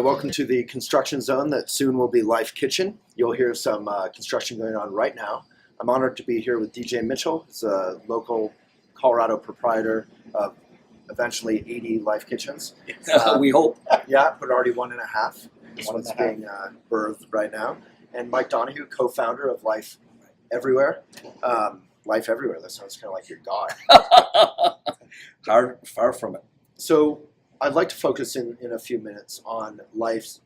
Welcome to the construction zone that soon will be LYFE Kitchen. You'll hear some construction going on right now. I'm honored to be here with DJ Mitchell. He's a local Colorado proprietor of eventually 80 LYFE Kitchens. We hope. Yeah, but already 1.5. This one's being birthed right now. And Mike Donahue, co-founder of LYFE Everywhere. LYFE Everywhere, that sounds kind of like your dog. Far from it. So I'd like to focus in a few minutes on LYFE's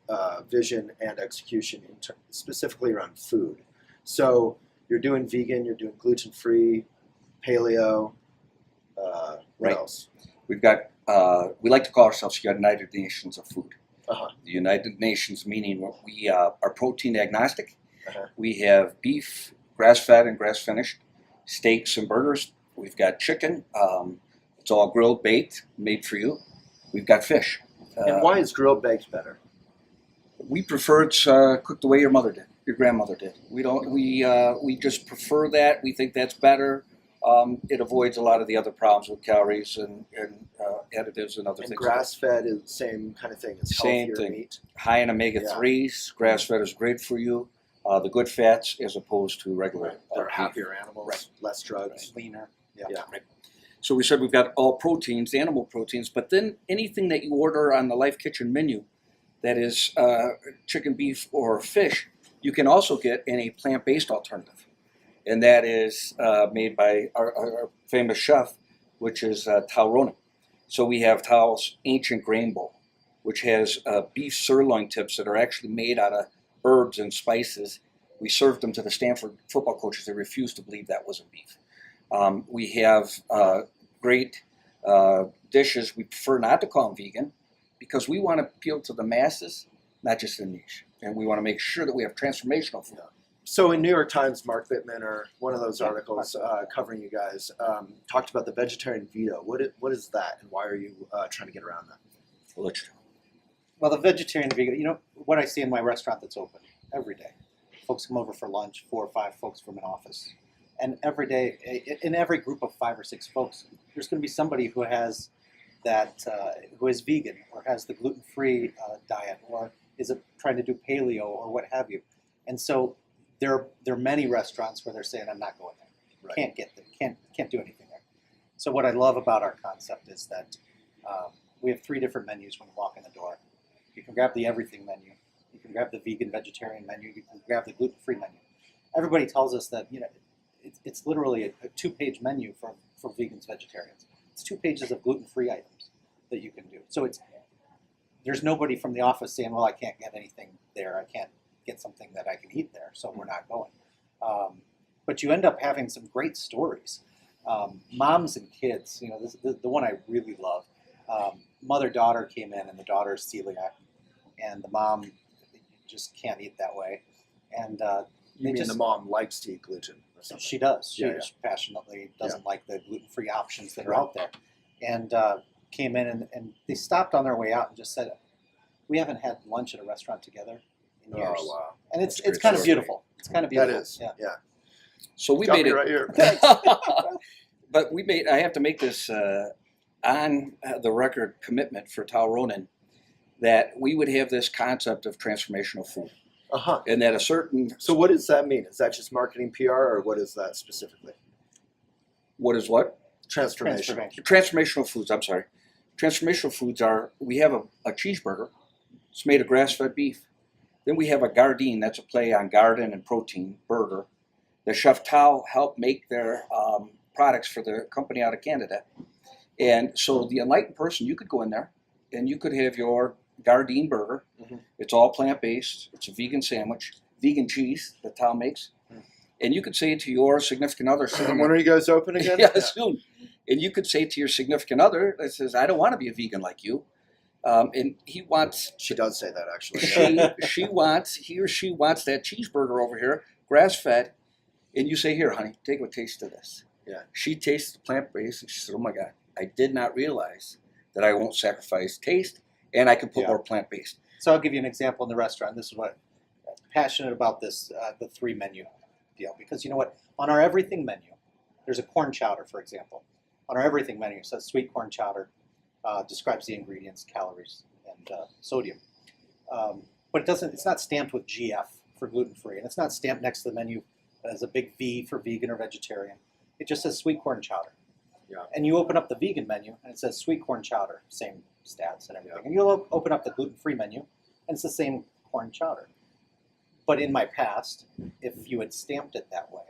vision and execution, specifically around food. So you're doing vegan, you're doing gluten-free, paleo, what else? We've got, we like to call ourselves the United Nations of Food. Uh-huh. The United Nations meaning we are protein agnostic. Uh-huh. We have beef, grass-fed and grass-finished, steaks and burgers. We've got chicken. It's all grilled, baked, made for you. We've got fish. And why is grilled baked better? We prefer it's cooked the way your mother did, your grandmother did. We don't. We just prefer that. We think that's better. It avoids a lot of the other problems with calories and additives and other things. And grass-fed is the same kind of thing. It's Same healthier thing. meat. High in omega-3s. Grass-fed is great for you. The good fats as opposed to regular. They're happier animals, less drugs. Cleaner. Yeah. Right. So we said we've got all proteins, animal proteins, but then anything that you order on the LYFE Kitchen menu that is chicken, beef, or fish, you can also get in a plant-based alternative. And that is made by our famous chef, which is Tal Ronan. So we have Tal's Ancient Grain Bowl, which has beef sirloin tips that are actually made out of herbs and spices. We served them to the Stanford football coaches. They refused to believe that wasn't beef. We have great dishes. We prefer not to call them vegan because we want to appeal to the masses, not just the niche. And we want to make sure that we have transformational food. So in New York Times, Mark Bittman, or one of those articles covering you guys, talked about the vegetarian veto. What is that, and why are you trying to get around that? Well, the vegetarian vegan, you know, what I see in my restaurant that's open every day. Folks come over for lunch, 4 or 5 folks from an office. And every day, in every group of 5 or 6 folks, there's going to be somebody who has that, who is vegan, or has the gluten-free diet, or is trying to do paleo, or what have you. And so there are many restaurants where they're saying, I'm not going there. Right. Can't get there. Can't do anything there. So what I love about our concept is that we have 3 different menus when you walk in the door. You can grab the everything menu. You can grab the vegan vegetarian menu. You can grab the gluten-free menu. Everybody tells us that, you know, it's literally a 2-page menu for vegans, vegetarians. It's 2 pages of gluten-free items that you can do. So there's nobody from the office saying, well, I can't get anything there. I can't get something that I can eat there, so we're not going. But you end up having some great stories. Moms and kids, you know, the one I really love. Mother-daughter came in, and the daughter's celiac, and the mom just can't eat that way. And You mean the mom likes to eat gluten or something? She does. She Yeah. passionately doesn't like the gluten-free options that are out there. And came in, and they stopped on their way out and just said, we haven't had lunch at a restaurant together in years. Oh, wow. And it's That's kind great. of beautiful. It's kind of beautiful. That is, yeah. So we Got made me it right here. But I have to make this on the record commitment for Tal Ronan that we would have this concept of transformational food. Uh-huh. And that a certain... So what does that mean? Is that just marketing PR, or what is that specifically? What is what? Transformation. Transformational foods, I'm sorry. Transformational foods are, we have a cheeseburger. It's made of grass-fed beef. Then we have a Gardein, that's a play on garden and protein burger. The Chef Tal helped make their products for the company out of Canada. And so the enlightened person, you could go in there and you could have your Gardein burger. Mhm. It's all plant-based. It's a vegan sandwich, vegan cheese that Tal makes. And you could say to your significant other sitting When are you guys open again? yeah, soon. And you could say to your significant other that says, I don't want to be a vegan like you. And he wants... She does say that, actually. he or she wants that cheeseburger over here, grass-fed. And you say, here, honey, take a taste of this. Yeah. She tastes the plant-based, and she said, oh my God, I did not realize that I won't sacrifice taste, and I can put more plant-based. So I'll give you an example in the restaurant. This is what I'm passionate about this, the 3 menu deal. Because you know what? On our everything menu, there's a corn chowder, for example. On our everything menu, it says sweet corn chowder, describes the ingredients, calories, and sodium. but it doesn't. It's not stamped with GF for gluten-free, and it's not stamped next to the menu as a big V for vegan or vegetarian. It just says sweet corn chowder. Yeah. And you open up the vegan menu, and it says sweet corn chowder, same stats and everything. And you'll open up the gluten-free menu, and it's the same corn chowder. But in my past, if you had stamped it that way,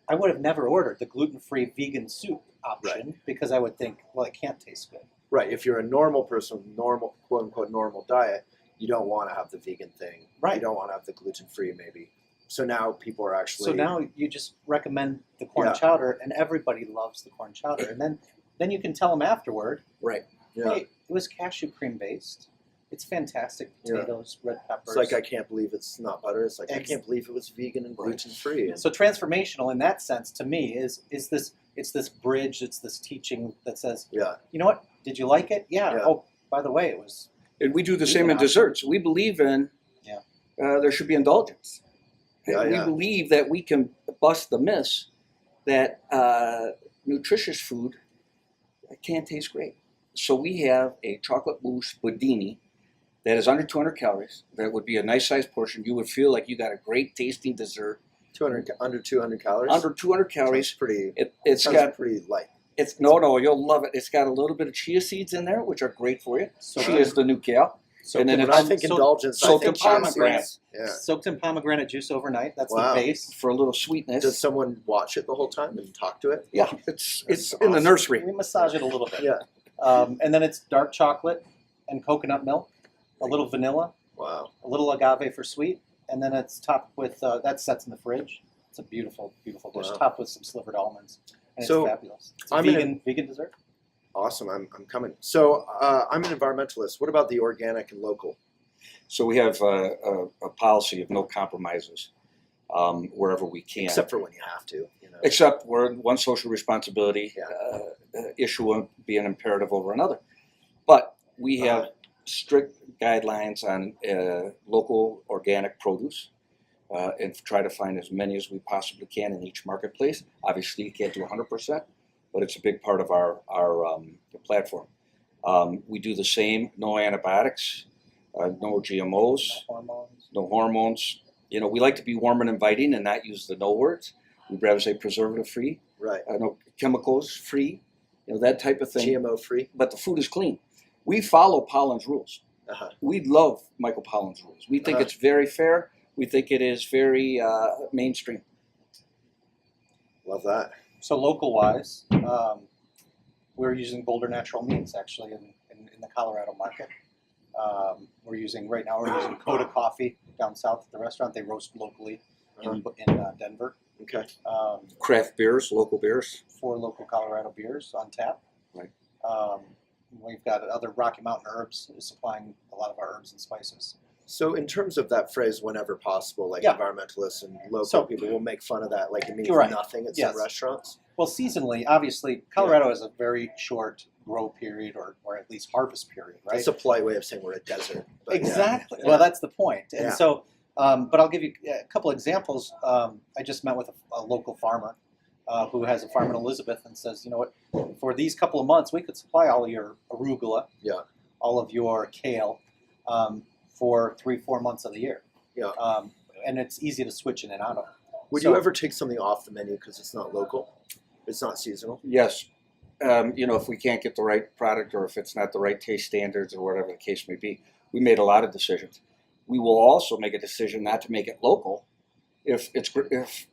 I would have never ordered the gluten-free vegan soup option because I would think, well, it can't taste good. Right. If you're a normal person, normal, quote unquote, normal diet, you don't want to have the vegan thing. Right. You don't want to have the gluten-free maybe. So now people are actually. So now you just recommend the corn chowder, and everybody loves the corn chowder. And then you can tell them afterward, Right. Yeah. hey, it was cashew cream based. It's fantastic. Potatoes, red peppers. It's like, I can't believe it's not butter. It's like, I Ex- can't believe it was vegan and gluten-free. And So transformational in that sense to me is this bridge, it's this teaching that says, yeah. you know what, did you like it? Yeah. Yeah. Oh, by the way, it was. And we do the Vegan same in option. desserts. We believe in there should be indulgence. Yeah, We yeah. believe that we can bust the myths that nutritious food can't taste great. So we have a chocolate mousse budini that is under 200 calories. That would be a nice sized portion. You would feel like you got a great tasting dessert. 200 under 200 calories. Under 200 calories. Sounds pretty. It's sounds got pretty light. no, you'll love it. It's got a little bit of chia seeds in there, which are great for you. So Chia is the new kale. So and then When it's I think indulgence, I soaked think in chia pomegranate. seeds. Yeah. soaked in pomegranate juice overnight. That's Wow. the base. for a little sweetness. Does someone watch it the whole time and talk to it? Yeah, it's That's in the awesome. nursery. We massage it a little bit. Yeah. And then it's dark chocolate and coconut milk, a little vanilla, Wow. a little agave for sweet, and then it's topped with that sets in the fridge. It's a beautiful, beautiful dish, Wow. topped with some slivered almonds, and So, it's fabulous. It's a I'm vegan dessert. Awesome. I'm coming. So I'm an environmentalist. What about the organic and local? So we have a policy of no compromises wherever we can. Except for when you have to. You know. Except where one social responsibility Yeah. issue will be an imperative over another. But we have Uh-huh. strict guidelines on local organic produce and try to find as many as we possibly can in each marketplace. Obviously, you can't do 100%, but it's a big part of our platform. We do the same, no antibiotics, no GMOs, Hormones. no hormones. You know, we like to be warm and inviting and not use the no words. We'd rather say preservative free, Right. no chemicals free, you know, that type of thing. GMO free. But the food is clean. We follow Pollan's rules. Uh-huh. We love Michael Pollan's rules. We think Uh-huh. it's very fair. We think it is very mainstream. Love that. So local wise, we're using Boulder Natural Meats actually in the Colorado market. We're using Coda Coffee down south at the restaurant. They roast locally in Denver. Okay. Craft beers, local beers. 4 local Colorado beers on tap. Right. We've got other Rocky Mountain Herbs supplying a lot of our herbs and spices. So in terms of that phrase, whenever possible, like Yeah. environmentalists and local So- people will make fun of that, like it means You're right. nothing at Yes. some restaurants. Well, seasonally, obviously, Colorado has a very short grow period or at least harvest period, right? It's a polite way of saying we're a desert. But yeah. Exactly. Yeah. Well, that's the point. And Yeah. so, but I'll give you a couple examples. I just met with a local farmer who has a farm in Elizabeth and says, you know what, for these couple of months, we could supply all of your arugula, Yeah. all of your kale for 3-4 months of the year. Yeah. And it's easy to switch in and out of. Would So- you ever take something off the menu because it's not local? It's not seasonal? Yes. You know, if we can't get the right product or if it's not the right taste standards or whatever the case may be, we made a lot of decisions. We will also make a decision not to make it local if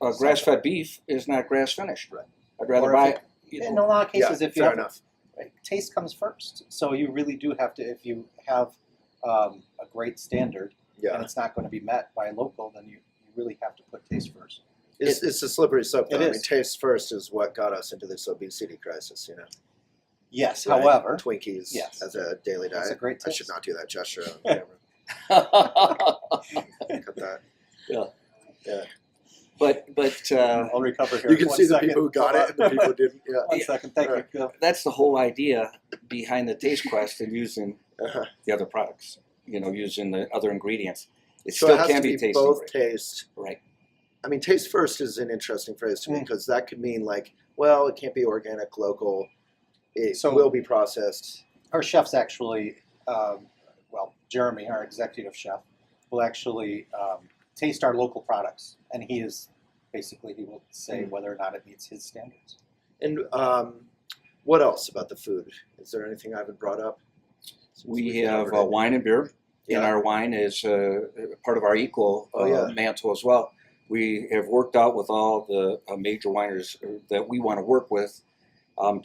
grass-fed beef is not grass-finished. Right. I'd rather Or buy if it. you In know. a lot of cases, if you fair have enough. right, taste comes first. So you really do have to, if you have a great standard and Yeah. it's not going to be met by a local, then you really have to put taste first. It's a slippery slope, though. It I mean, is. taste first is what got us into this obesity crisis, you know. Yes, Right? however, Twinkies Yes. as a daily diet. That's a great I taste. should not do that gesture on camera. Cut that. but I'll recover here. You can One see the second. people who got it and the people who didn't. Yeah. One second, thank Right. you. Go. that's the whole idea behind the Taste Quest and using Uh-huh. the other products. You know, using the other ingredients. It So still it has can to be be tasty. both taste. Right. I mean, taste first is an interesting phrase to me Mm. because that could mean like, well, it can't be organic, local. It So- will be processed. Our chefs actually, Jeremy, our executive chef, will actually taste our local products, and he will say whether or not it meets his standards. And what else about the food? Is there anything I haven't brought up? We have wine and beer, Yeah. and our wine is part of our eco mantle as well. We have worked out with all the major wineries that we want to work with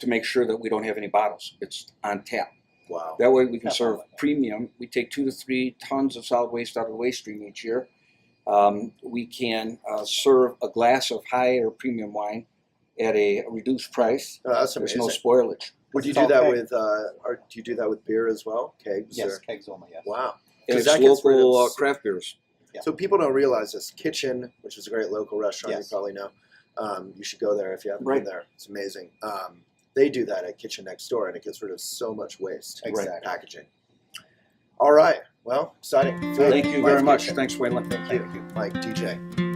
to make sure that we don't have any bottles. It's on tap. Wow. That way we can serve premium. We take 2 to 3 tons of solid waste out of the waste stream each year. We can serve a glass of higher premium wine at a reduced price. Oh, that's There's amazing. no spoilage. Would you It's do all that keg. with? Do you do that with beer as well? Kegs? Yes, or- kegs only. Yes. Wow. And 'Cause it's that gets rid of local s- craft beers. Yeah. So people don't realize this. Kitchen, which is a great local restaurant, Yes. you probably know. You should go there if you haven't Right. been there. It's amazing. They do that at Kitchen Next Door, and it gets rid of so much waste. Exactly. Packaging. All right. Well, exciting. Thank you very Life much. Kitchen. Thanks, Waylon. Thank you, Mike, DJ.